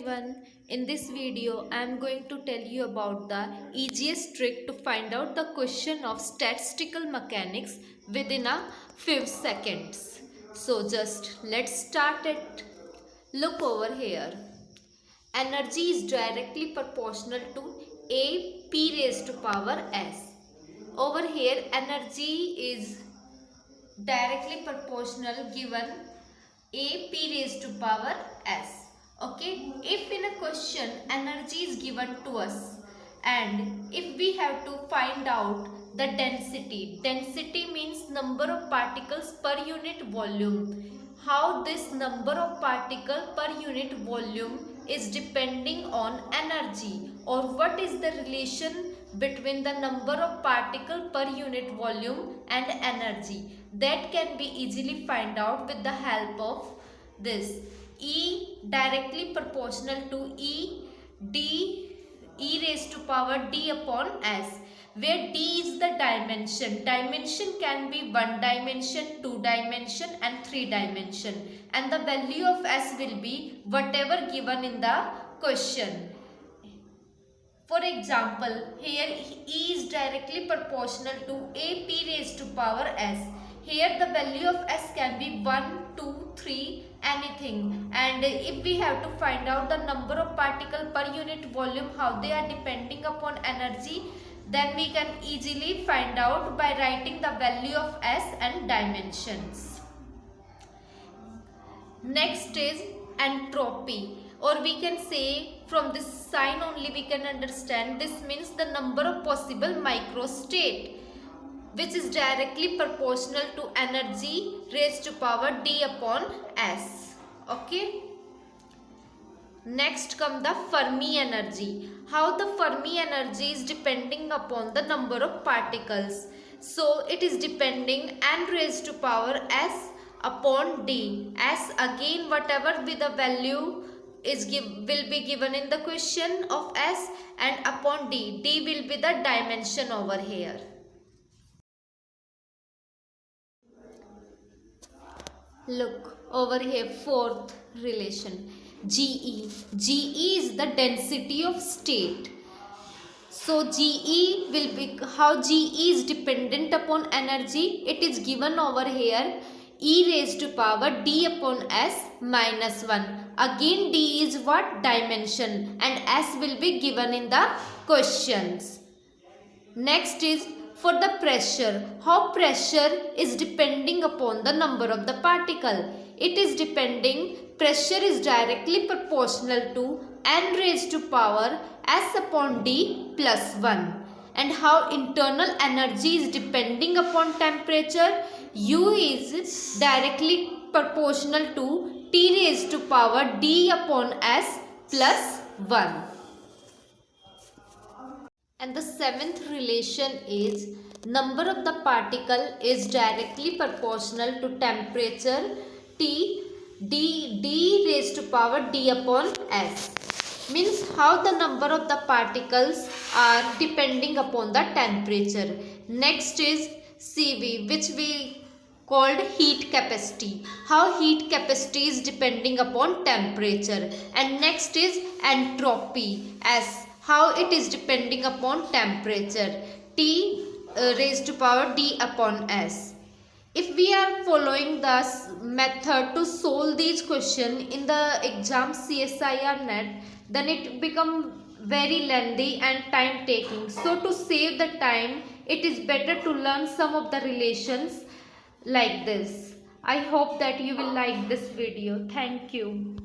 everyone, in this video I am going to tell you about the easiest trick to find out the question of statistical mechanics within a few seconds. So just let's start it. Look over here. Energy is directly proportional to A p raised to power s. Over here energy is directly proportional given a p raised to power s. Okay, if in a question energy is given to us and if we have to find out the density means number of particles per unit volume. How this number of particle per unit volume is depending on energy, or what is the relation between the number of particle per unit volume and energy, that can be easily find out with the help of this. E directly proportional to e raised to power d upon s, where d is the dimension. Dimension can be 1 dimension, 2 dimension and 3 dimension, and the value of s will be whatever given in the question. For example, here E is directly proportional to A p raised to power s. Here the value of s can be 1, 2, 3, anything. And if we have to find out the number of particle per unit volume, how they are depending upon energy, then we can easily find out by writing the value of s and dimensions. Next is entropy, or we can say from this sign only we can understand this means the number of possible microstate, which is directly proportional to energy raised to power d upon s. Okay. Next come the Fermi energy. How the Fermi energy is depending upon the number of particles. So it is depending n raised to power s upon d. S again whatever be the value is will be given in the question of s, and upon d. D will be the dimension over here. Look over here, fourth relation. GE. GE is the density of state. So GE will be, how GE is dependent upon energy, it is given over here e raised to power d upon s minus 1. Again d is what? Dimension, and s will be given in the questions. Next is for the pressure. How pressure is depending upon the number of the particle. It is depending, pressure is directly proportional to n raised to power s upon d plus 1. And how internal energy is depending upon temperature. U is directly proportional to T raised to power D upon S plus 1. And the seventh relation is number of the particle is directly proportional to temperature T D raised to power D upon S. Means how the number of the particles are depending upon the temperature. Next is CV, which we called heat capacity. How heat capacity is depending upon temperature. And next is entropy, S, how it is depending upon temperature. T raised to power D upon S. If we are following this method to solve these questions in the exam CSIR net, then it become very lengthy and time taking. So to save the time, it is better to learn some of the relations like this. I hope that you will like this video. Thank you.